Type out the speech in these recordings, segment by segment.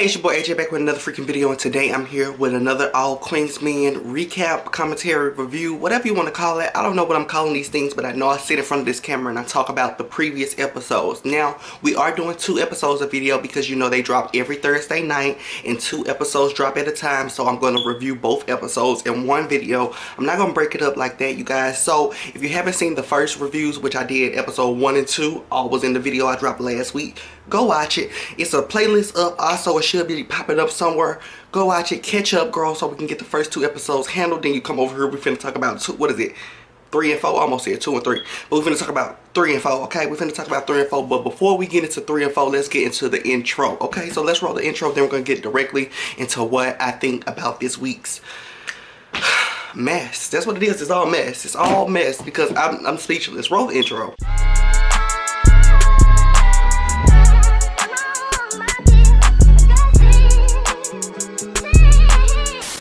It's your boy AJ back with another freaking video, and today I'm here with another All Queens Men recap, commentary, review, whatever you want to call it. I don't know what I'm calling these things, but I know I sit in front of this camera and I talk about the previous episodes. Now, we are doing 2 episodes of video because you know they drop every Thursday night and 2 episodes drop at a time, so I'm going to review both episodes in one video. I'm not going to break it up like that, you guys. So, if you haven't seen the first reviews, which I did episode 1 and 2, all was in the video I dropped last week, go watch it. It's a playlist up, also it should be popping up somewhere. Go watch it, catch up, girl, so we can get the first 2 episodes handled. Then you come over here, we finna talk about 3 and 4, almost here, 2 and 3. But we're finna talk about 3 and 4, okay? We're finna talk about 3 and 4, but before we get into 3 and 4, let's get into the intro, okay? So let's roll the intro, then we're gonna get directly into what I think about this week's mess. That's what it is, it's all mess. It's all mess because I'm speechless. Roll the intro.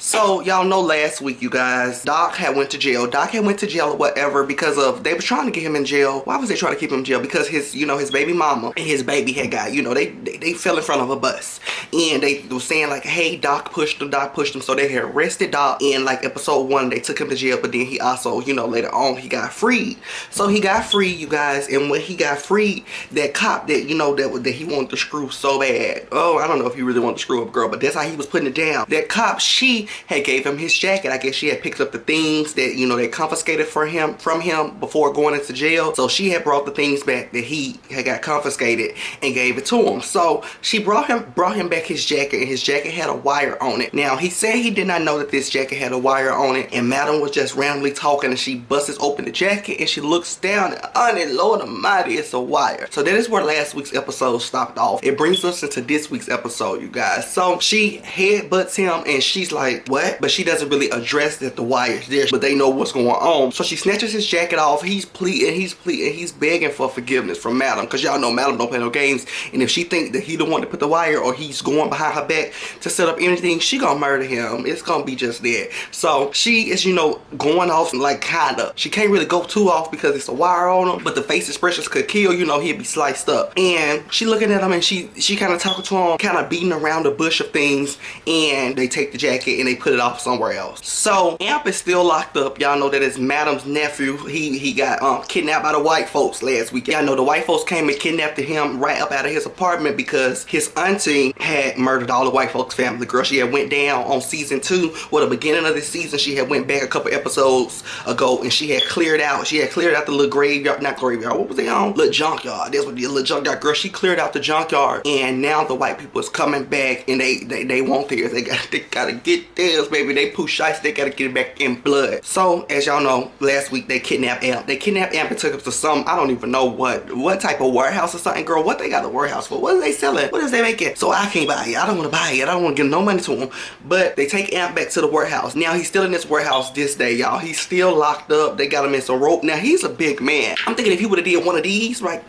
So y'all know last week, you guys, Doc had went to jail. Doc had went to jail or whatever because of, they was trying to get him in jail. Why was they trying to keep him in jail? Because his, you know, his baby mama and his baby had got, you know, they fell in front of a bus. And they was saying like, hey, Doc pushed him, Doc pushed him. So they had arrested Doc in like episode 1. They took him to jail, but then he also, you know, later on he got freed. So he got freed, you guys, and when he got freed, that cop that, you know, that he wanted to screw so bad. Oh, I don't know if he really wanted to screw up, girl, but that's how he was putting it down. That cop, she had gave him his jacket. I guess she had picked up the things that, you know, they confiscated from him before going into jail. So she had brought the things back that he had got confiscated and gave it to him. So she brought him back his jacket, and his jacket had a wire on it. Now he said he did not know that this jacket had a wire on it, and Madam was just randomly talking, and she busts open the jacket and she looks down and on it, Lord Almighty, it's a wire. So that is where last week's episode stopped off. It brings us into this week's episode, you guys. So she headbutts him and she's like, what? But she doesn't really address that the wire's there, but they know what's going on. So she snatches his jacket off. He's pleading, he's begging for forgiveness from Madam, because y'all know Madam don't play no games, and if she thinks that he the one to put the wire, or he's going behind her back to set up anything, she gonna murder him. It's gonna be just that. So she is, you know, going off like kinda. She can't really go too off because it's a wire on him, but the face expressions could kill, you know, he'd be sliced up. And she looking at him and she kind of talking to him, kind of beating around the bush of things, and they take the jacket and they put it off somewhere else. So Amp is still locked up. Y'all know that it's Madam's nephew. He got kidnapped by the white folks last week. Y'all know the white folks came and kidnapped him right up out of his apartment because his auntie had murdered all the white folks' family. Girl, she had went down on season 2. Well, the beginning of this season, she had went back a couple episodes ago and she had cleared out the little graveyard, not graveyard, what was they on? Little junkyard. That's what the little junkyard. Girl, she cleared out the junkyard, and now the white people is coming back and they want theirs. They gotta get theirs, baby. They push shots, they gotta get it back in blood. So as y'all know, last week they kidnapped Amp. They kidnapped Amp and took him to some, I don't even know what type of warehouse or something. Girl, what they got the warehouse for? What are they selling? What is they making? So I can't buy it. I don't want to buy it. I don't want to give no money to him. But they take Amp back to the warehouse. Now he's still in this warehouse this day, y'all. He's still locked up. They got him in some rope. Now he's a big man. I'm thinking if he would have did one of these, right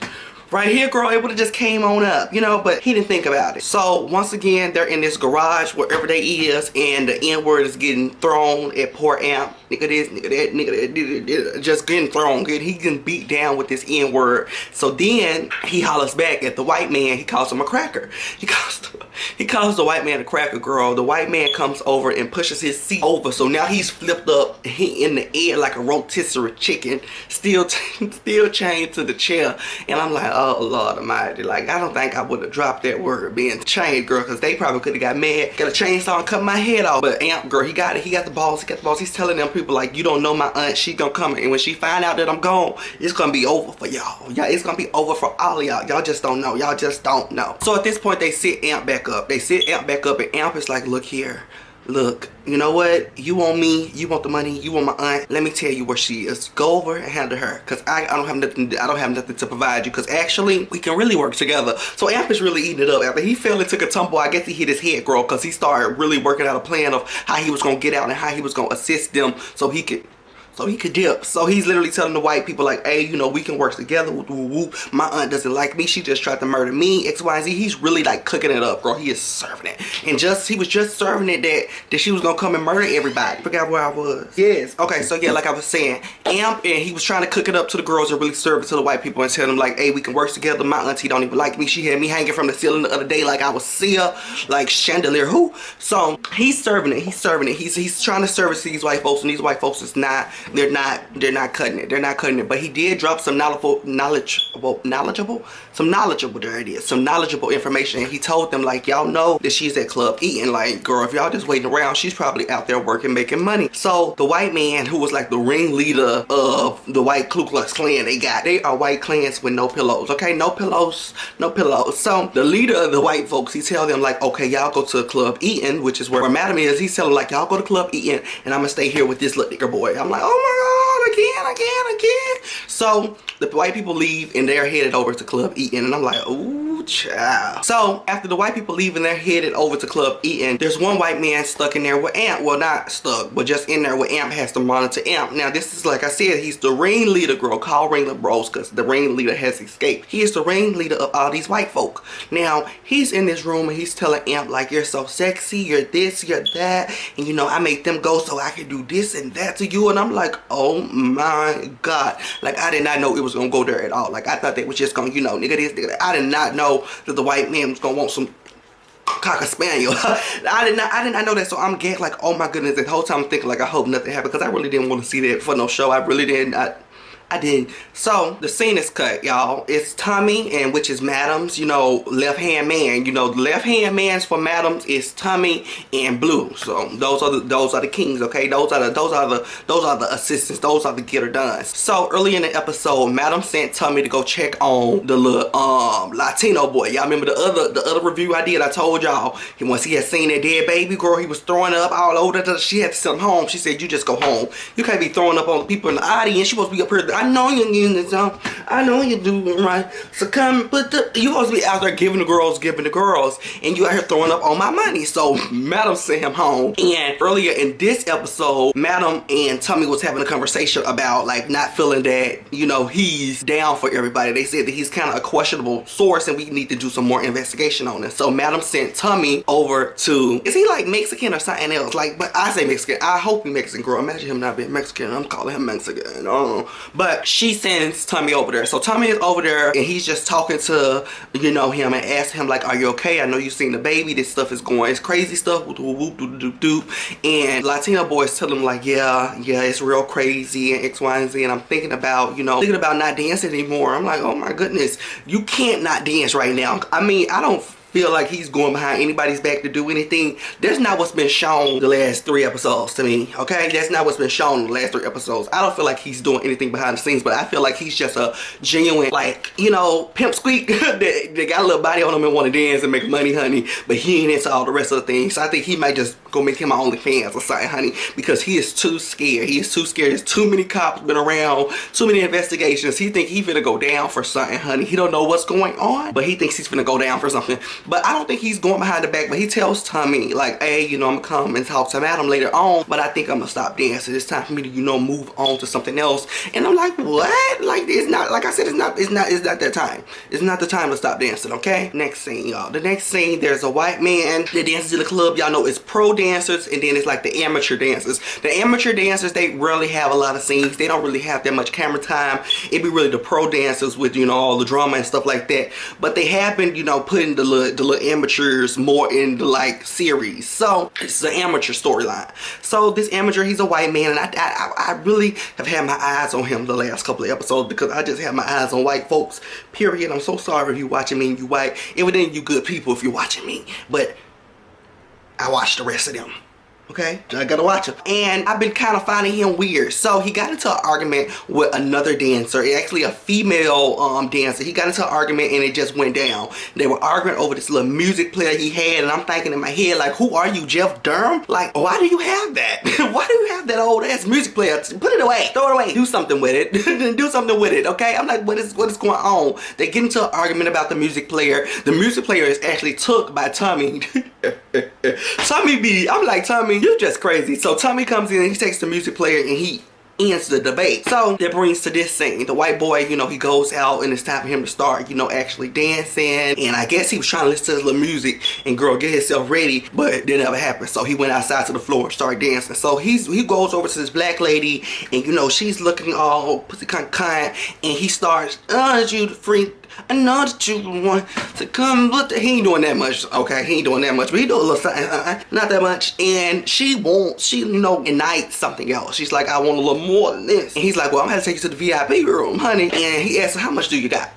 here, girl, it would have just came on up, you know, but he didn't think about it. So once again, they're in this garage, wherever they is, and the N-word is getting thrown at poor Amp. Nigga this, nigga that, nigga that, just getting thrown. He getting beat down with this N-word. So then he hollers back at the white man. He calls him a cracker. He calls the white man a cracker, girl. The white man comes over and pushes his seat over. So now he's flipped up, he in the air like a rotisserie chicken, still chained to the chair. And I'm like, oh Lord Almighty, like I don't think I would have dropped that word being chained, girl, because they probably could have got mad, got a chainsaw and cut my head off. But Amp, girl, he got it. He got the balls. He's telling them people like, you don't know my aunt, she gonna come, and when she find out that I'm gone, it's gonna be over for y'all. Yeah, it's gonna be over for all of y'all. Y'all just don't know. Y'all just don't know. So at this point, they sit Amp back up. They sit Amp back up, and Amp is like, look here. Look, you know what? You want me, you want the money, you want my aunt. Let me tell you where she is. Go over and handle her, because I don't have nothing to provide you, because actually we can really work together. So Amp is really eating it up. After he fell and took a tumble, I guess he hit his head, girl, because he started really working out a plan of how he was gonna get out and how he was gonna assist them so he could so he could dip. So he's literally telling the white people like, hey, you know, we can work together. Woo, woo, woo. My aunt doesn't like me. She just tried to murder me. X, Y, Z. He's really like cooking it up, girl. He is serving it. And he was just serving it that she was gonna come and murder everybody. Forgot where I was. Yes. Okay, so yeah, like I was saying, Amp, and he was trying to cook it up to the girls and really serve it to the white people and tell them like, hey, we can work together. My auntie don't even like me. She had me hanging from the ceiling the other day like I was Sia, like chandelier. Who? So he's serving it. He's serving it. He's trying to service these white folks, and these white folks is not. They're not cutting it. They're not cutting it. But he did drop some knowledgeable. There it is. Some knowledgeable information. And he told them like, y'all know that she's at Club Eating. Like, girl, if y'all just waiting around, she's probably out there working, making money. So the white man who was like the ringleader of the white Ku Klux Klan, they are white clans with no pillows. Okay, no pillows, no pillows. So the leader of the white folks, he tell them like, okay, y'all go to Club Eating, which is where Madam is. He's telling like, y'all go to Club Eating, and I'm gonna stay here with this little nigger boy. I'm like, oh my god, again. So the white people leave and they're headed over to Club Eating, and I'm like, ooh, child. So after the white people leave and they're headed over to Club Eating, there's one white man stuck in there with Amp. Well, not stuck, but just in there with Amp, has to monitor Amp. Now this is, like I said, he's the ringleader, girl. Call ringleader bros, because the ringleader has escaped. He is the ringleader of all these white folk. Now he's in this room and he's telling Amp like, you're so sexy, you're this, you're that, and you know, I made them go so I can do this and that to you. And I'm like, oh my god, like I did not know it was gonna go there at all. Like I thought they was just gonna, you know, nigga this, nigga that. I did not know that the white man was gonna want some cocker spaniel. I did not know that. So I'm getting like, oh my goodness, the whole time I'm thinking like, I hope nothing happened, because I really didn't want to see that for no show. I really didn't. I didn't. So the scene is cut, y'all. It's Tommy, and which is Madam's, you know, left hand man. You know, the left hand man's for Madam's is Tommy and Blue. So those are the kings, okay? Those are the assistants. Those are the get her done. So early in the episode, Madam sent Tommy to go check on the little Latino boy. Y'all remember the other review I did? I told y'all once he had seen that dead baby girl, he was throwing up all over. She had to send him home. She said, you just go home. You can't be throwing up on the people in the audience. She supposed to be up here. I know you're getting this on. I know you're doing right. So come put you supposed to be out there giving the girls, and you out here throwing up on my money. So Madam sent him home. And earlier in this episode, Madam and Tommy was having a conversation about like not feeling that, you know, he's down for everybody. They said that he's kind of a questionable source and we need to do some more investigation on it. So Madam sent Tommy over to, is he like Mexican or something else? Like, but I say Mexican. I hope he's Mexican, girl. Imagine him not being Mexican. I'm calling him Mexican. But she sends Tommy over there. So Tommy is over there and he's just talking to, you know, him and asking him like, are you okay? I know you've seen the baby. This stuff is going, it's crazy stuff. And Latino boys tell him like, yeah, it's real crazy and X, Y, and Z. And I'm thinking about, you know, not dancing anymore. I'm like, oh my goodness, you can't not dance right now. I mean, I don't feel like he's going behind anybody's back to do anything. That's not what's been shown the last 3 episodes to me, okay? That's not what's been shown the last 3 episodes. I don't feel like he's doing anything behind the scenes, but I feel like he's just a genuine, like, you know, pimp squeak that got a little body on him and want to dance and make money, honey, but he ain't into all the rest of the things. So I think he might just go make him an OnlyFans or something, honey, because he is too scared. He is too scared. There's too many cops been around, too many investigations. He think he finna go down for something, honey. He don't know what's going on, but he thinks he's finna go down for something. But I don't think he's going behind the back, but he tells Tommy like, hey, you know, I'm gonna come and talk to Madam later on, but I think I'm gonna stop dancing. It's time for me to, you know, move on to something else. And I'm like, what? Like, it's not, like I said, it's not that time. It's not the time to stop dancing, okay? Next scene, y'all. The next scene, there's a white man that dances in the club. Y'all know it's pro dancers, and then it's like the amateur dancers. The amateur dancers, they rarely have a lot of scenes. They don't really have that much camera time. It'd be really the pro dancers with, you know, all the drama and stuff like that. But they have been, you know, putting the little amateurs more in the like series. So it's an amateur storyline. So this amateur, he's a white man, and I really have had my eyes on him the last couple of episodes because I just have my eyes on white folks, period. I'm so sorry if you're watching me and you white. Evidently you good people if you're watching me, but I watch the rest of them. Okay, I gotta watch him. And I've been kind of finding him weird. So he got into an argument with another dancer, actually a female dancer. He got into an argument and it just went down. They were arguing over this little music player he had, and I'm thinking in my head like, who are you, Jeff Durham? Like, why do you have that? Why do you have that old ass music player? Put it away, throw it away, do something with it. Do something with it, okay? I'm like, what is going on? They get into an argument about the music player. The music player is actually took by Tommy. I'm like, Tommy, you just crazy. So Tommy comes in and he takes the music player and he ends the debate. So that brings to this scene. The white boy, you know, he goes out and it's time for him to start, you know, actually dancing. And I guess he was trying to listen to his little music and girl get himself ready, but it never happened. So he went outside to the floor and started dancing. So he goes over to this black lady, and you know, she's looking all pussy kind, and he starts, you the freak, I know that you want to come, but he ain't doing that much. Okay, he ain't doing that much, but he doing a little something, not that much. And she you know, ignites something else. She's like, I want a little more than this. And he's like, well, I'm gonna take you to the VIP room, honey. And he asks her, how much do you got?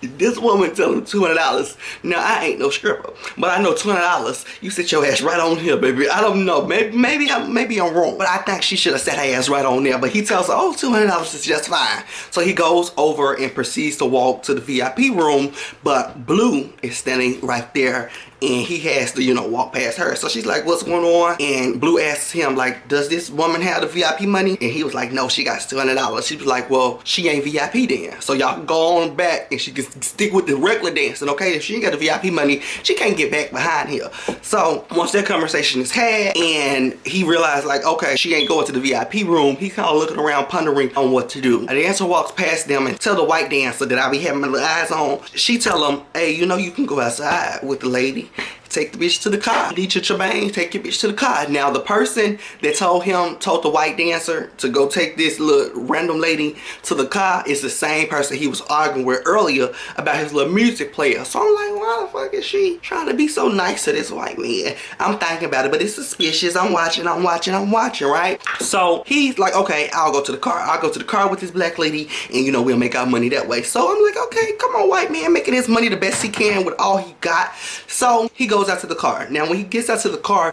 This woman tell him $200. Now, I ain't no stripper, but I know $200. You sit your ass right on here, baby. I don't know. Maybe I'm wrong, but I think she should have sat her ass right on there. But he tells her, oh, $200 is just fine. So he goes over and proceeds to walk to the VIP room, but Blue is standing right there, and he has to, you know, walk past her. So she's like, what's going on? And Blue asks him, like, does this woman have the VIP money? And he was like, no, she got $200. She was like, well, she ain't VIP then. So y'all can go on back and she can stick with the regular dancing, okay? If she ain't got the VIP money, she can't get back behind here. So once that conversation is had and he realized, like, okay, she ain't going to the VIP room, he kind of looking around pondering on what to do. A dancer walks past them and tell the white dancer that I be having my little eyes on. She tell him, hey, you know, you can go outside with the lady. Take the bitch to the car. Need your chebang, take your bitch to the car. Now the person that told the white dancer to go take this little random lady to the car is the same person he was arguing with earlier about his little music player. So I'm like, why the fuck is she trying to be so nice to this white man? I'm thinking about it, but it's suspicious. I'm watching, right? So he's like, okay, I'll go to the car. I'll go to the car with this black lady, and you know, we'll make our money that way. So I'm like, okay, come on, white man, making his money the best he can with all he got. So he goes out to the car. Now when he gets out to the car,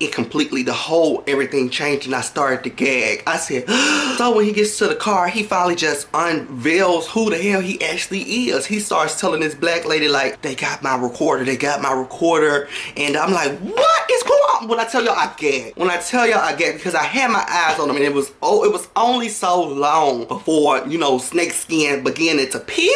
everything changed, and I started to gag. I said, so when he gets to the car, he finally just unveils who the hell he actually is. He starts telling this black lady, like, they got my recorder, and I'm like, what is going on? When I tell y'all I gag, because I had my eyes on him, and it was only so long before, you know, snake skin beginning to peel.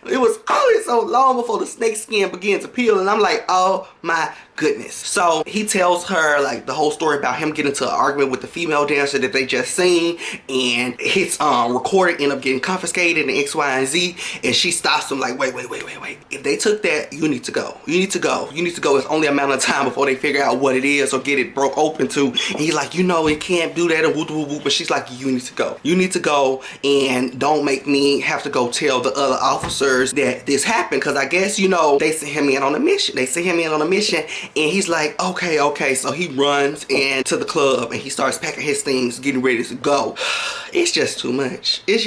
It was only so long before the snake skin began to peel, and I'm like, oh my goodness. So he tells her like the whole story about him getting into an argument with the female dancer that they just seen, and his recording ended up getting confiscated and X, Y, and Z, and she stops him like, wait. If they took that, you need to go. It's only a matter of time before they figure out what it is or get it broke open to. And he's like, you know, it can't do that, and whoop. But she's like, you need to go. You need to go, and don't make me have to go tell the other officers that this happened, because I guess, you know, they sent him in on a mission. And he's like, okay. So he runs into the club and he starts packing his things, getting ready to go. It's just too much. It's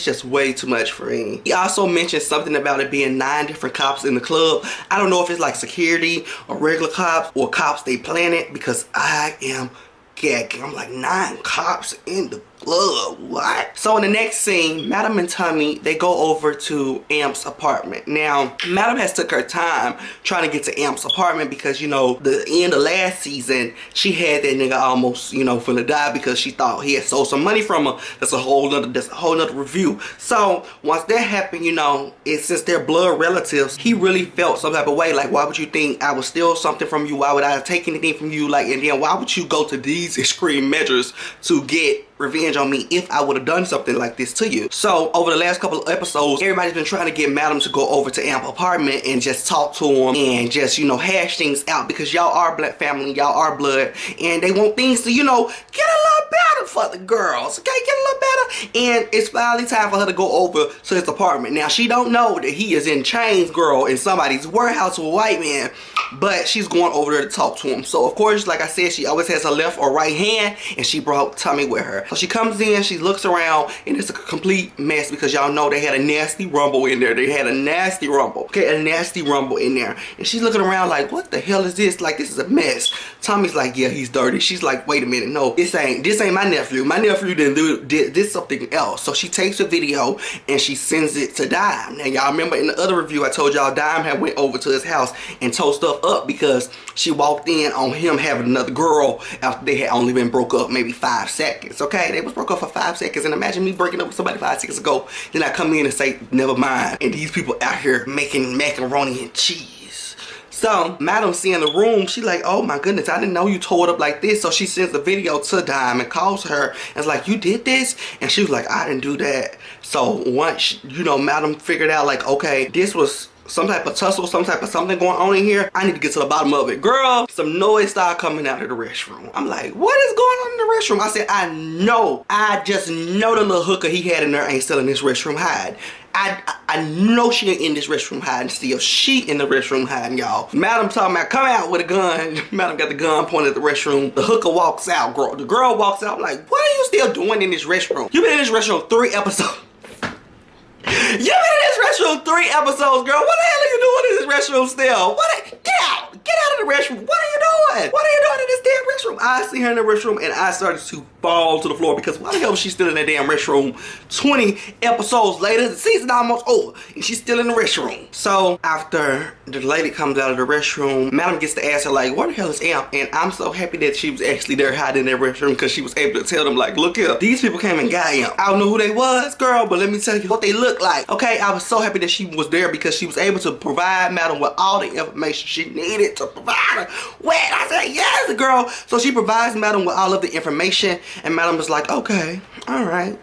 just way too much for me. He also mentioned something about it being 9 different cops in the club. I don't know if it's like security or regular cops or cops they planted, because I am gagging. I'm like, 9 cops in the club, what? So in the next scene, Madam and Tommy, they go over to Amp's apartment. Now, Madam has took her time trying to get to Amp's apartment because, you know, the end of last season, she had that nigga almost, you know, finna die because she thought he had stole some money from her. That's a whole nother review. So once that happened, you know, since they're blood relatives, he really felt some type of way. Like, why would you think I would steal something from you? Why would I take anything from you? Like, and then why would you go to these extreme measures to get revenge on me if I would have done something like this to you? So over the last couple of episodes, everybody's been trying to get Madam to go over to Amp apartment and just talk to him and just, you know, hash things out, because y'all are black family, y'all are blood, and they want things to, you know, get a little better for the girls, okay? Get a little better. And it's finally time for her to go over to his apartment. Now, she don't know that he is in chains, girl, in somebody's warehouse with a white man, but she's going over there to talk to him. So of course, like I said, she always has her left or right hand, and she brought Tommy with her. So she comes in, she looks around, and it's a complete mess, because y'all know they had a nasty rumble in there. They had a nasty rumble. Okay, a nasty rumble in there. And she's looking around like, what the hell is this? Like, this is a mess. Tommy's like, yeah, he's dirty. She's like, wait a minute, no, this ain't my nephew. My nephew did this something else. So she takes a video and she sends it to Dime. Now y'all remember in the other review I told y'all Dime had went over to his house and tore stuff up because she walked in on him having another girl after they had only been broke up maybe 5 seconds. Okay, they was broke up for 5 seconds, and imagine me breaking up with somebody 5 seconds ago, then I come in and say never mind, and these people out here making macaroni and cheese. So Madam seeing the room, she like, oh my goodness, I didn't know you tore it up like this. So she sends a video to Diamond, calls her, and is like, you did this? And she was like, I didn't do that. So once, you know, Madam figured out like, okay, this was some type of tussle, some type of something going on in here. I need to get to the bottom of it. Girl, some noise started coming out of the restroom. I'm like, what is going on in the restroom? I said, I just know the little hooker he had in there ain't still in this restroom hide. I know she ain't in this restroom hiding still. She in the restroom hiding, y'all. Madam talking about come out with a gun. Madam got the gun pointed at the restroom. The hooker walks out, girl. The girl walks out. I'm like, what are you still doing in this restroom? You been in this restroom 3 episodes. You been in this restroom 3 episodes, girl. What the hell are you doing in this restroom still? Get out! Get out of the restroom. What are you doing? What are you doing in this damn restroom? I see her in the restroom and I started to fall to the floor because why the hell was she still in that damn restroom 20 episodes later? The season almost over and she's still in the restroom. So after the lady comes out of the restroom, Madam gets to ask her like, where the hell is Amp? And I'm so happy that she was actually there hiding in that restroom because she was able to tell them like, look here, these people came and got Amp. I don't know who they was, girl, but let me tell you what they look like. Okay, I was so happy that she was there because she was able to provide Madam with all the information she needed to provide her with. I said, yes, girl. So she provides Madam with all of the information and Madam was like, okay, all right.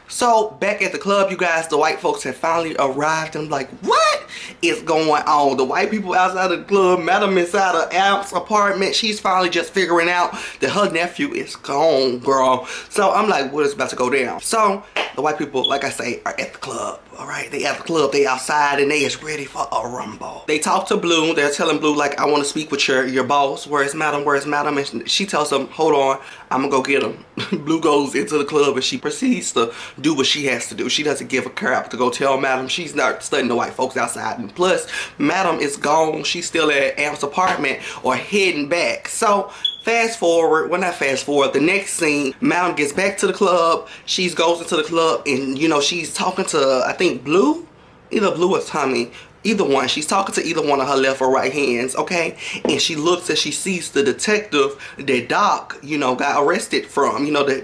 So back at the club, you guys, the white folks had finally arrived. I'm like, what is going on? The white people outside of the club, Madam inside of Amp's apartment. She's finally just figuring out that her nephew is gone, girl. So I'm like, what is about to go down? So the white people, like I say, are at the club. All right, they at the club, they outside, and they is ready for a rumble. They talk to Blue. They're telling Blue like, I want to speak with your boss. Where's Madam? Where's Madam? And she tells them, hold on, I'm gonna go get him. Blue goes into the club and she proceeds to do what she has to do. She doesn't give a crap to go tell Madam she's not studying the white folks outside. And plus, Madam is gone. She's still at Amp's apartment or heading back. So fast forward, well not fast forward, the next scene, Madam gets back to the club. She goes into the club and you know, she's talking to, I think Blue, either Blue or Tommy. Either one. She's talking to either one of her left or right hands, okay? And she looks and she sees the detective that Doc, you know, got arrested from. You know, the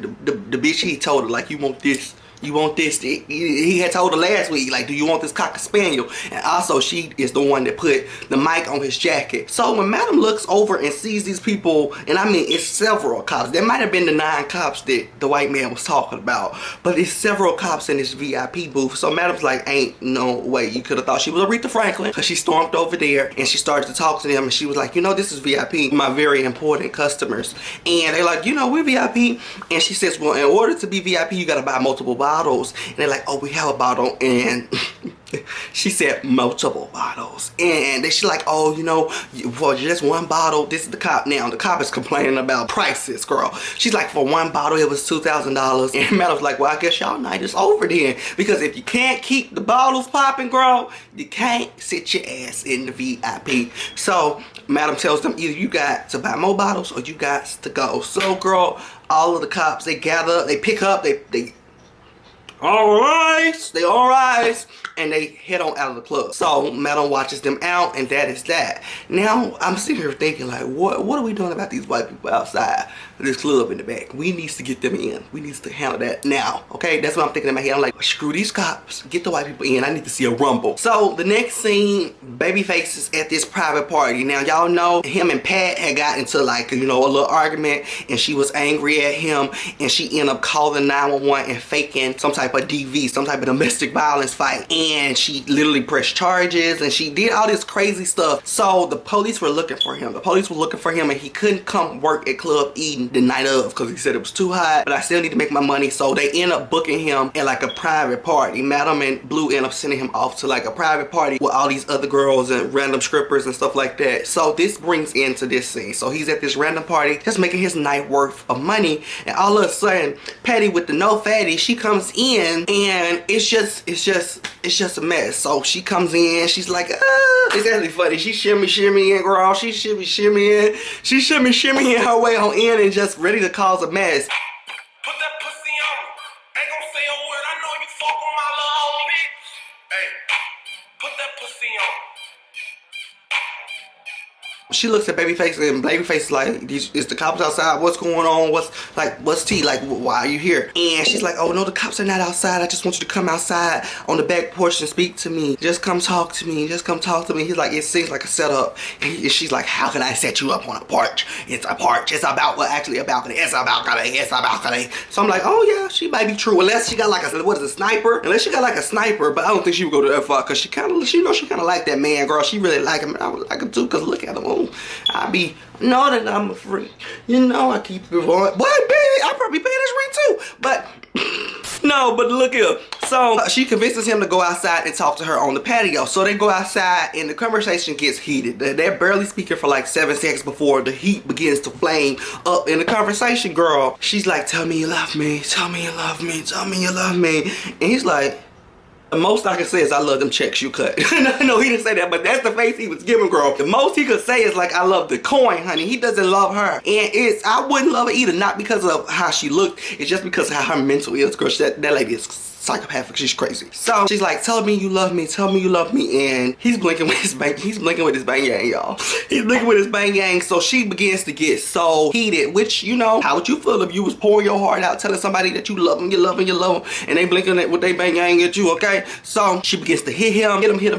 bitch he told her, like, you want this? You want this? He had told her last week, like, do you want this Cocker Spaniel? And also, she is the one that put the mic on his jacket. So when Madam looks over and sees these people, and I mean, it's several cops. There might have been the 9 cops that the white man was talking about, but it's several cops in this VIP booth. So Madam's like, ain't no way. You could have thought she was Aretha Franklin, because she stormed over there and she started to talk to them, and she was like, you know, this is VIP, my very important customers. And they're like, you know, we're VIP. And she says, well, in order to be VIP, you got to buy multiple bottles. And they're like, oh, we have a bottle. And she said multiple bottles. And she's like, oh, you know, for just one bottle, this is the cop now. The cop is complaining about prices, girl. She's like, for one bottle, it was $2,000. And Madam's like, well, I guess y'all night is over then. Because if you can't keep the bottles popping, girl, you can't sit your ass in the VIP. So Madam tells them, either you got to buy more bottles or you got to go. So, girl, all of the cops, they gather, they pick up, they all rise, and they head on out of the club. So Madam watches them out, and that is that. Now I'm sitting here thinking like, what are we doing about these white people outside this club in the back? We need to get them in. We need to handle that now. Okay, that's what I'm thinking in my head. I'm like, screw these cops, get the white people in. I need to see a rumble. So the next scene, Babyface is at this private party. Now y'all know him and Pat had got into like, you know, a little argument, and she was angry at him, and she ended up calling 911 and faking some type of DV, some type of domestic violence fight. And she literally pressed charges and she did all this crazy stuff. So the police were looking for him. The police were looking for him, and he couldn't come work at Club Eden the night of because he said it was too hot, but I still need to make my money. So they end up booking him at like a private party. Madam and Blue end up sending him off to like a private party with all these other girls and random strippers and stuff like that. So this brings into this scene. So he's at this random party just making his night worth of money, and all of a sudden Patty with the no fatty, she comes in, and it's just a mess. So she comes in, she's like, it's actually funny. She shimmying, girl. She shimmying her way on in and just ready to cause a mess. Put that pussy on me. Ain't gonna say a word. I know you fuck with my little old bitch. Hey, put that pussy on me. she looks at Babyface, and Babyface is like, is the cops outside? What's going on? What's tea? Like, why are you here? And she's like, oh no, the cops are not outside. I just want you to come outside on the back porch and speak to me. Just come talk to me. Just come talk to me. He's like, it seems like a setup. And she's like, how can I set you up on a porch? It's a porch. It's about, well, actually a balcony. It's a balcony. It's a balcony. So I'm like, oh yeah, she might be true. Unless she got like a, what is it, sniper? Unless she got like a sniper, but I don't think she would go to that far, because she kind of, she kind of like that man, girl. She really like him. I would like him too, because look at him. Oh, I be, know that I'm a freak. You know I keep it on. What, baby? I probably pay this rent too. But no, but look here. So she convinces him to go outside and talk to her on the patio. So they go outside and the conversation gets heated. They're barely speaking for like 7 seconds before the heat begins to flame up in the conversation, girl. She's like, tell me you love me. Tell me you love me. Tell me you love me. And he's like, the most I can say is I love them checks you cut. No, he didn't say that, but that's the face he was giving, girl. The most he could say is like, I love the coin, honey. He doesn't love her. And I wouldn't love her either, not because of how she looked. It's just because of how her mental is, girl. That lady is psychopathic. She's crazy. So she's like, tell me you love me. Tell me you love me. And he's blinking with his bang. He's blinking with his bang yang, y'all. He's blinking with his bang yang. So she begins to get so heated, which, you know, how would you feel if you was pouring your heart out, telling somebody that you love them, you love them, you love them, and they blinking with their bang yang at you, okay? So she begins to hit him, and he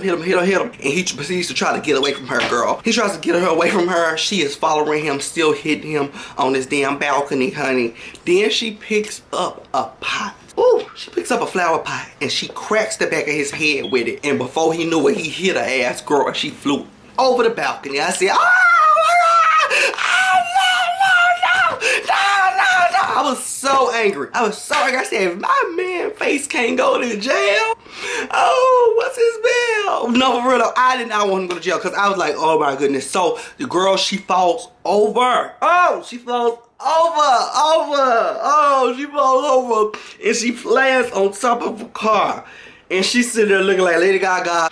proceeds to try to get away from her, girl. He tries to get her away from her. She is following him, still hitting him on this damn balcony, honey. Then she picks up a pot. Ooh, she picks up a flower pot and she cracks the back of his head with it. And before he knew it, he hit her ass, girl, and she flew over the balcony. I said, I was so angry. I said, if my man face can't go to jail, oh, what's his bail? No, for real though, I did not want him to go to jail, because I was like, oh my goodness. So the girl, she falls over. Oh, she falls oh, she falls over, and she lands on top of a car. And she's sitting there looking like Lady Gaga.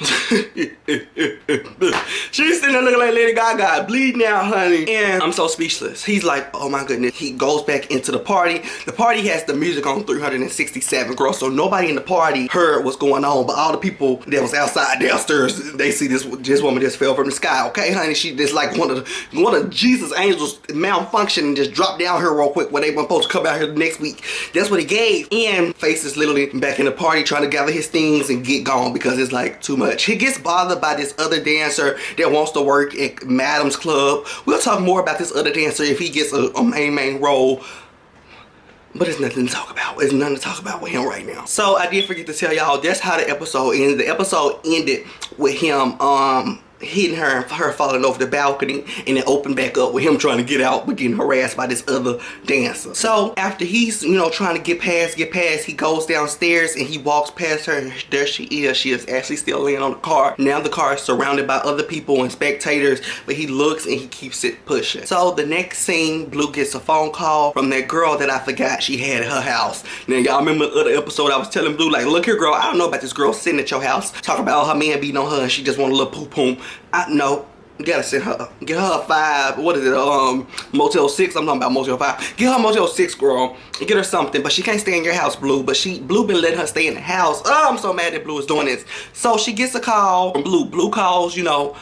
She's sitting there looking like Lady Gaga, bleeding out, honey. And I'm so speechless. He's like, oh my goodness. He goes back into the party. The party has the music on 367, girl. So nobody in the party heard what's going on. But all the people that was outside downstairs, they see this woman just fell from the sky. Okay, honey. She just like one of Jesus' angels malfunctioned and just dropped down here real quick when they weren't supposed to come out here next week. That's what he gave. And Face is literally back in the party trying to gather his things and get gone because it's like too much. He gets bothered by this other dancer that wants to work at Madam's Club. We'll talk more about this other dancer if he gets a main role. But it's nothing to talk about. It's nothing to talk about with him right now. So I did forget to tell y'all, that's how the episode ended. The episode ended with him hitting her falling over the balcony, and it opened back up with him trying to get out but getting harassed by this other dancer. So after he's, you know, trying to get past, he goes downstairs and he walks past her, and there she is actually still laying on the car. Now the car is surrounded by other people and spectators, but he looks and he keeps it pushing. So the next scene, Blue gets a phone call from that girl that I forgot she had at her house. Now y'all remember the other episode I was telling Blue, like, look here girl, I don't know about this girl sitting at your house talking about her man beating on her and she just want a little poo-poo. I know. You gotta send her, get her a 5, what is it, Motel 6, I'm talking about Motel 5. Get her Motel 6, girl, and get her something, but she can't stay in your house, Blue, but Blue been letting her stay in the house. Oh, I'm so mad that Blue is doing this. So she gets a call from Blue. Blue calls, you know,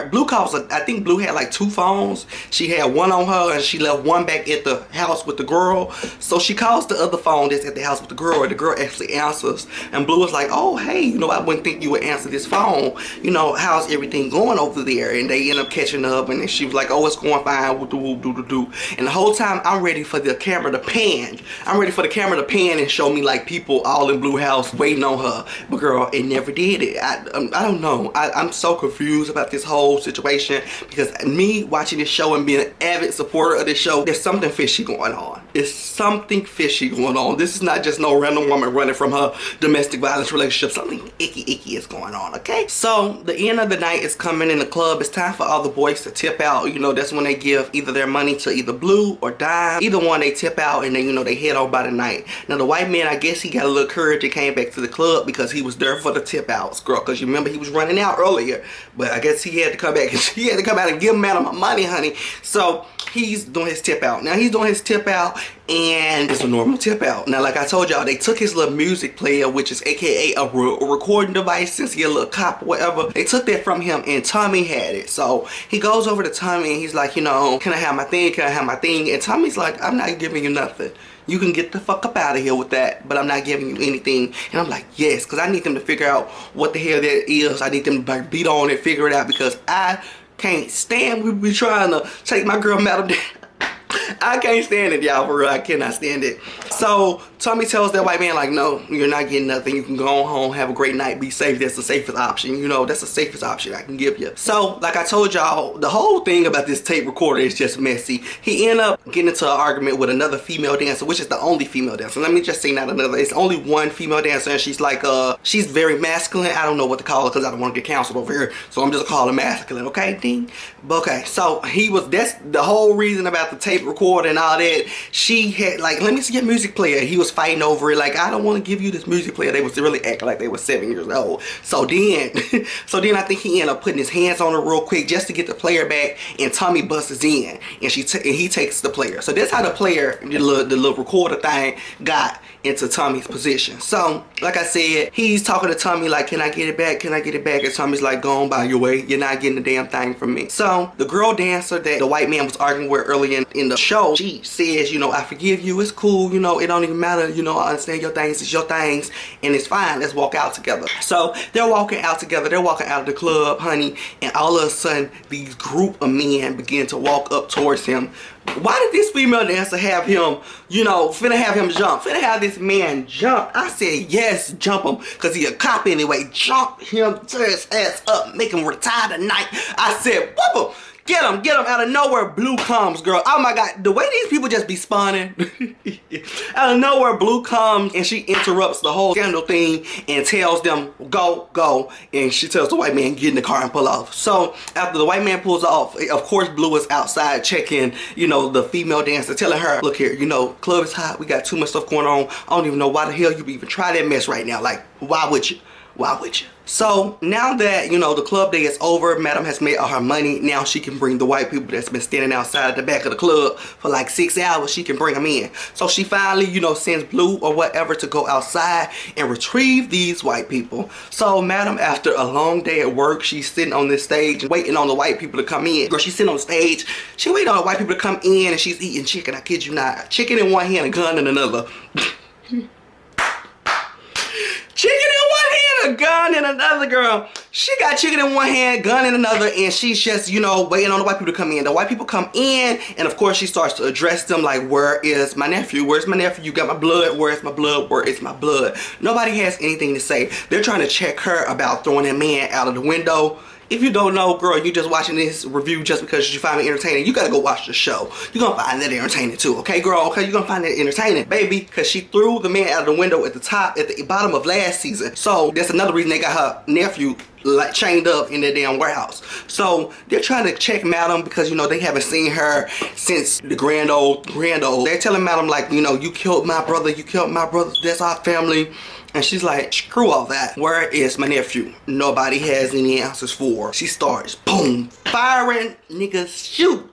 Blue calls, I think Blue had like 2 phones. She had one on her, and she left one back at the house with the girl. So she calls the other phone that's at the house with the girl, and the girl actually answers, and Blue was like, oh, hey, you know, I wouldn't think you would answer this phone. You know, how's everything going over there? And they end up catching up, and then she was like, oh, it's going fine, and the whole time I'm ready for the camera to pan. I'm ready for the camera to pan and show me like people all in Blue house waiting on her, but girl, it never did it. I don't know. I'm so confused about this whole situation, because me watching this show and being an avid supporter of this show, there's something fishy going on. It's something fishy going on. This is not just no random woman running from her domestic violence relationship. Something icky is going on, okay? So the end of the night is coming in the club. It's time for all the boys to tip out. You know, that's when they give either their money to either Blue or Dime. Either one, they tip out, and then, you know, they head on by the night. Now the white man, I guess he got a little courage and came back to the club because he was there for the tip outs, girl, because you remember he was running out earlier, but I guess he had to come back. He had to come out and give Madam her money, honey. So he's doing his tip out. Now he's doing his tip out, and it's a normal tip out. Now, like I told y'all, they took his little music player, which is aka a recording device, since he a little cop or whatever. They took that from him, and Tommy had it. So he goes over to Tommy, and he's like, you know, can I have my thing? Can I have my thing? And Tommy's like, I'm not giving you nothing. You can get the fuck up out of here with that, but I'm not giving you anything. And I'm like, yes, because I need them to figure out what the hell that is. I need them to beat on it, figure it out, because I can't stand we be trying to take my girl Madam down. I can't stand it, y'all, for real. I cannot stand it. So Tommy tells that white man, like, no, you're not getting nothing. You can go on home, have a great night, be safe. That's the safest option. You know, that's the safest option I can give you. So, like I told y'all, the whole thing about this tape recorder is just messy. He ended up getting into an argument with another female dancer, which is the only female dancer. Let me just say not another. It's only one female dancer, and she's like, she's very masculine. I don't know what to call her because I don't want to get canceled over here. So I'm just gonna call her masculine, okay? Ding. But okay, so that's the whole reason about the tape recorder and all that. She had, like, let me see your music player. He was fighting over it, like, I don't want to give you this music player. They was really acting like they were 7 years old. So then I think he ended up putting his hands on her real quick just to get the player back, and Tommy busts in, and he takes the player. So that's how the player, the little recorder thing, got into Tommy's position. So like I said, he's talking to Tommy like, can I get it back? Can I get it back? And Tommy's like, go on by your way. You're not getting the damn thing from me. So the girl dancer that the white man was arguing with earlier in the show, she says, you know, I forgive you. It's cool. You know, it don't even matter. You know, I understand your things. It's your things. And it's fine. Let's walk out together. So they're walking out together. They're walking out of the club, honey. And all of a sudden, these group of men begin to walk up towards him. Why did this female dancer have him, you know, finna have him jump? Finna have this man jump? I said, yes, jump him, because he a cop anyway. Jump him, tear his ass up, make him retire tonight. I said, whoop him. Get him out of nowhere. Blue comes, girl. Oh my God, the way these people just be spawning. Out of nowhere, Blue comes, and she interrupts the whole scandal thing and tells them, go, go. And she tells the white man, get in the car and pull off. So after the white man pulls off, of course, Blue is outside checking, you know, the female dancer, telling her, look here, you know, club is hot. We got too much stuff going on. I don't even know why the hell you even try that mess right now. Like, why would you? Why would you? So now that, you know, the club day is over, Madam has made all her money. Now she can bring the white people that's been standing outside the back of the club for like 6 hours. She can bring them in. So she finally, you know, sends Blue or whatever to go outside and retrieve these white people. So Madam, after a long day at work, she's sitting on this stage waiting on the white people to come in. Girl, she's sitting on the stage. She waiting on the white people to come in, and she's eating chicken. I kid you not. Chicken in one hand, a gun in another. Chicken in one hand, a gun in another, girl. She got chicken in one hand, gun in another, and she's just, you know, waiting on the white people to come in. The white people come in, and of course she starts to address them like, where is my nephew? Where's my nephew? You got my blood. Where's my blood? Where is my blood? Nobody has anything to say. They're trying to check her about throwing that man out of the window. If you don't know, girl, you just watching this review just because you find it entertaining, you gotta go watch the show. You're gonna find that entertaining too, okay, girl? Okay, you're gonna find that entertaining, baby, because she threw the man out of the window at the bottom of last season. So that's another reason they got her nephew like chained up in their damn warehouse. So they're trying to check Madam because, you know, they haven't seen her since the grand old. They're telling Madam, like, you know, you killed my brother, that's our family. And she's like, screw all that. Where is my nephew? Nobody has any answers for. She starts, boom, firing, niggas, shoot.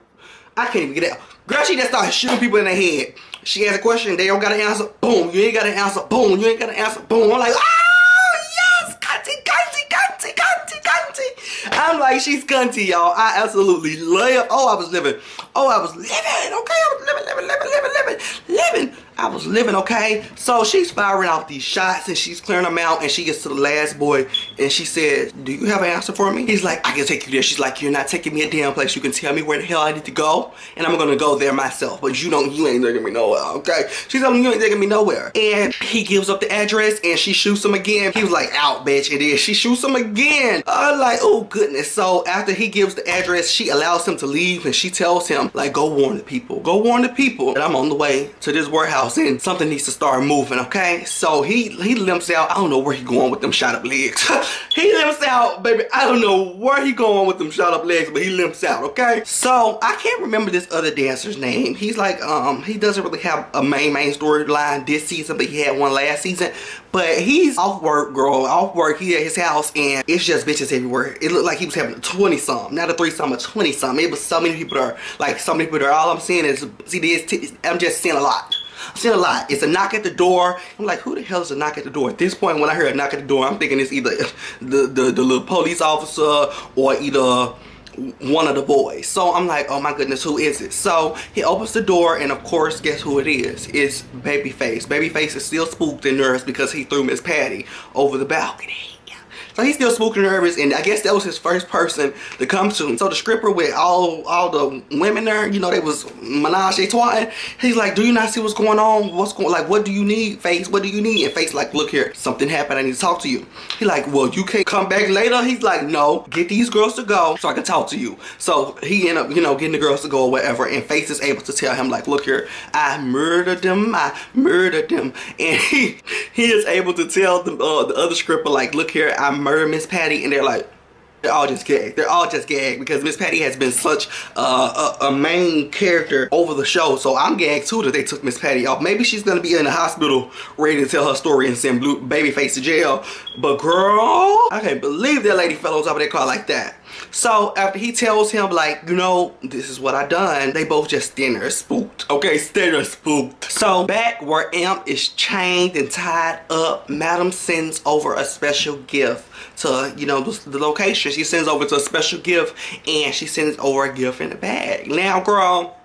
I can't even get out. Girl, she just started shooting people in the head. She asks a question, they don't got an answer, boom. You ain't got an answer, boom. You ain't got an answer, boom. I'm like, oh, yes, cunty. I'm like, she's cunty, y'all. I absolutely love. Oh, I was living. Okay, I was living. I was living, okay? So she's firing off these shots and she's clearing them out, and she gets to the last boy and she says, do you have an answer for me? He's like, I can take you there. She's like, you're not taking me a damn place. You can tell me where the hell I need to go, and I'm gonna go there myself. But you ain't taking me nowhere, okay? She's telling me you ain't taking me nowhere. And he gives up the address and she shoots him again. He was like, out, bitch. And then she shoots him again. I'm like, oh goodness. So after he gives the address, she allows him to leave, and she tells him, like, go warn the people. Go warn the people that I'm on the way to this warehouse house and something needs to start moving, okay? So he limps out. I don't know where he going with them shot up legs. He limps out, baby. I don't know where he going with them shot up legs, but he limps out, okay? So I can't remember this other dancer's name. He's like, he doesn't really have a main storyline this season, but he had one last season. But he's off work, girl, off work. He at his house and it's just bitches everywhere. It looked like he was having a 20-something, not a 3-something, a 20-something. It was so many people there, like so many people there. All I'm seeing is, see this, I'm just seeing a lot. I'm seeing a lot. It's a knock at the door. I'm like, who the hell is a knock at the door? At this point, when I hear a knock at the door, I'm thinking it's either the little police officer or either one of the boys. So I'm like, oh my goodness, who is it? So he opens the door and of course, guess who it is? It's Babyface. Babyface is still spooked and nervous because he threw Miss Patty over the balcony. So he's still spooked and nervous, and I guess that was his first person to come to him. So the stripper with all the women there, you know, they was menage a trois. He's like, do you not see what's going on? What do you need, Face? What do you need? And Face like, look here, something happened, I need to talk to you. He like, well, you can't come back later? He's like, no, get these girls to go so I can talk to you. So he ended up, you know, getting the girls to go or whatever, and Face is able to tell him like, look here, I murdered them. And he is able to tell the other stripper like, look here, I murdered Miss Patty, and they're all just gagged. They're all just gagged because Miss Patty has been such a main character over the show. So I'm gagged too that they took Miss Patty off. Maybe she's gonna be in the hospital ready to tell her story and send Babyface to jail. But girl, I can't believe that lady fell on top of that car like that. So after he tells him like, you know, this is what I done, they both just stand there spooked. Okay, stand there spooked. So back where Amp is chained and tied up, Madam sends over a special gift to, you know, the location. She sends over to a special gift, and she sends over a gift in a bag. Now, girl,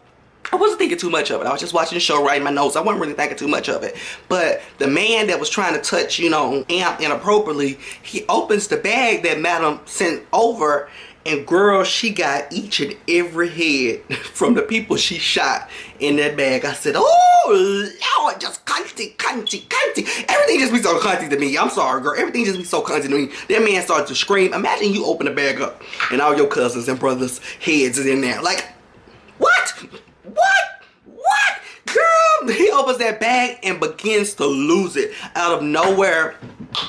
I wasn't thinking too much of it. I was just watching the show, writing my notes. I wasn't really thinking too much of it. But the man that was trying to touch, you know, Amp inappropriately, he opens the bag that Madam sent over, and girl, she got each and every head from the people she shot in that bag. I said, oh, Lord, just cunty. Everything just be so cunty to me. I'm sorry, girl. Everything just be so cunty to me. That man started to scream. Imagine you open the bag up and all your cousins and brothers' heads is in there. Like, what? Girl, he opens that bag and begins to lose it. Out of nowhere,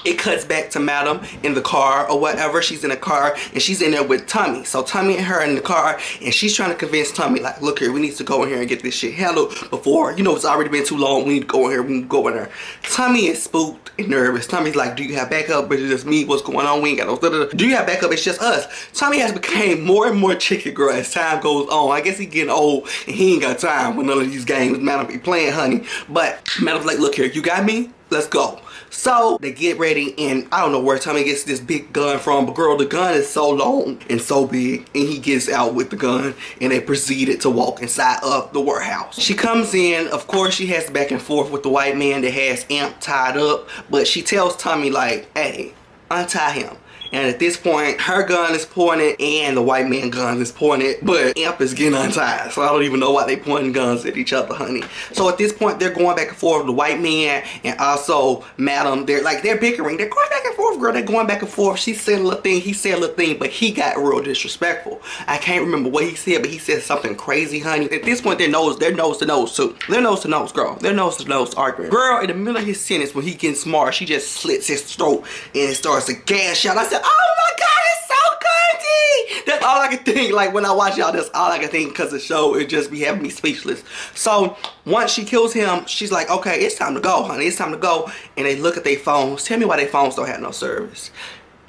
it cuts back to Madam in the car or whatever. She's in the car and she's in there with Tommy. So Tommy and her in the car, and she's trying to convince Tommy like, look here, we need to go in here and get this shit handled before, you know, it's already been too long. We need to go in here. We need to go in there. Tommy is spooked and nervous. Tommy's like, do you have backup? But it's just me. What's going on? We ain't got no do you have backup? It's just us. Tommy has become more and more chicken, girl, as time goes on. I guess he getting old and he ain't got time for none of these games Madam be playing, honey. But Madam's like, look here, you got me? Let's go. So they get ready, and I don't know where Tommy gets this big gun from, but girl, the gun is so long and so big, and he gets out with the gun, and they proceeded to walk inside of the warehouse. She comes in, of course she has back and forth with the white man that has Amp tied up, but she tells Tommy like, hey, untie him. And at this point, her gun is pointed and the white man gun is pointed, but Amp is getting untied. So I don't even know why they pointing guns at each other, honey. So at this point, they're going back and forth. The white man and also Madam, they're bickering. They're going back and forth, girl. They're going back and forth. She said a little thing, he said a little thing, but he got real disrespectful. I can't remember what he said, but he said something crazy, honey. At this point, they're nose to nose too. They're nose to nose, girl. They're nose to nose arguing. Girl, in the middle of his sentence, when he getting smart, she just slits his throat and it starts to gash out. I said, oh my God, it's so crazy. That's all I can think. Like when I watch y'all, that's all I can think, because the show, it just be having me speechless. So once she kills him, she's like, okay, it's time to go, honey. It's time to go. And they look at their phones. Tell me why their phones don't have no service.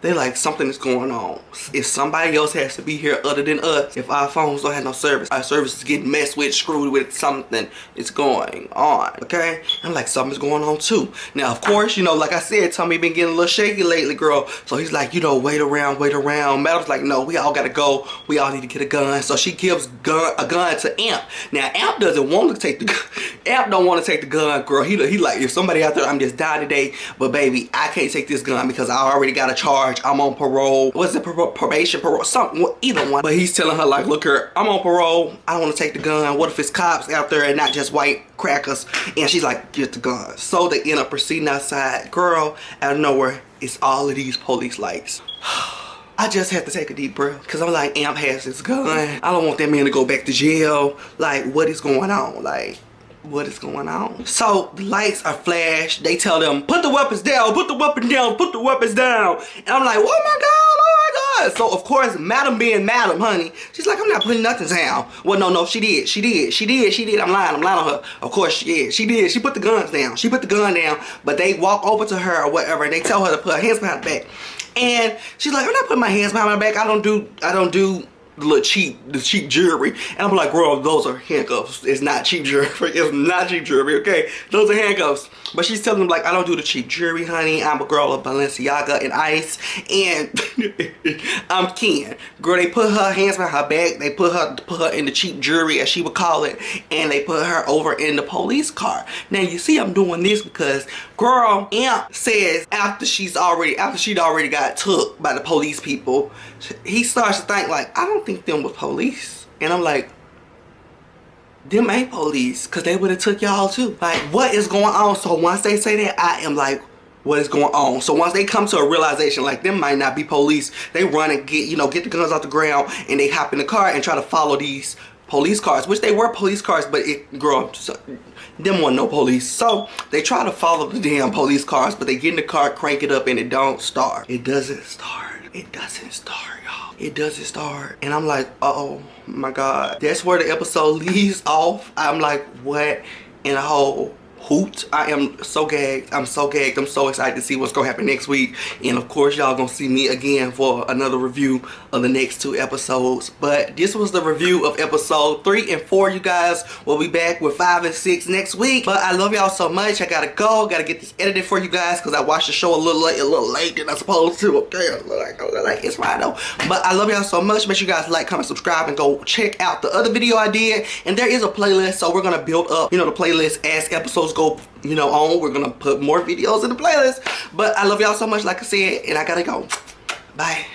They're like, something is going on. If somebody else has to be here other than us, if our phones don't have no service, our service is getting messed with, screwed with, something is going on, okay? I'm like, something's going on too. Now, of course, you know, like I said, Tommy been getting a little shaky lately, girl. So he's like, you know, wait around. Madam's like, no, we all gotta go. We all need to get a gun. So she gives a gun to Amp. Now, Amp doesn't want to take the gun. Amp don't want to take the gun, girl. He like, if somebody out there, I'm just dying today, but baby, I can't take this gun because I already got a charge. I'm on parole. What's it, probation, parole, something, either one. But he's telling her like, look here, I'm on parole. I don't want to take the gun. What if it's cops out there and not just white crackers? And she's like, get the gun. So they end up proceeding outside. Girl, out of nowhere, it's all of these police lights. I just had to take a deep breath because I'm like, Amp has his gun. I don't want that man to go back to jail. Like, what is going on? Like, what is going on? So the lights are flashed. They tell them, put the weapons down, put the weapon down, put the weapons down. And I'm like, oh my God, oh my God. So of course, Madam being Madam, honey, she's like, I'm not putting nothing down. Well, no, she did. I'm lying on her. Of course, yeah, she did. She put the guns down. She put the gun down, but they walk over to her or whatever, and they tell her to put her hands behind her back. And she's like, I'm not putting my hands behind my back. I don't do the cheap jewelry. And I'm like, girl, those are handcuffs. It's not cheap jewelry. It's not cheap jewelry, okay? Those are handcuffs. But she's telling them, like, I don't do the cheap jewelry, honey. I'm a girl of Balenciaga and Ice. And I'm Ken. Girl, they put her hands behind her back. They put her in the cheap jewelry, as she would call it. And they put her over in the police car. Now, you see I'm doing this because, girl, Amp says after she'd already got took by the police people, he starts to think, like, I don't think them was police. And I'm like, them ain't police, because they would have took y'all too. Like, what is going on? So once they say that, I am like, what is going on? So once they come to a realization, like, them might not be police, they run and get the guns off the ground, and they hop in the car and try to follow these police cars, which they were police cars, but girl, them wasn't no police. So they try to follow the damn police cars, but they get in the car, crank it up, and it don't start. It doesn't start. It doesn't start, y'all. It doesn't start. And I'm like, oh my God. That's where the episode leaves off. I'm like, what in a whole hoot? I am so gagged. I'm so gagged. I'm so excited to see what's gonna happen next week. And of course, y'all gonna see me again for another review of the next 2 episodes. But this was the review of episode 3 and 4, you guys. We'll be back with 5 and 6 next week. But I love y'all so much. I gotta go. Gotta get this edited for you guys because I watched the show a little late than I supposed to. Okay, a little late. It's fine though. But I love y'all so much. Make sure you guys like, comment, subscribe, and go check out the other video I did. And there is a playlist, so we're gonna build up, the playlist as episodes go, on. We're gonna put more videos in the playlist. But I love y'all so much, like I said, and I gotta go. Bye.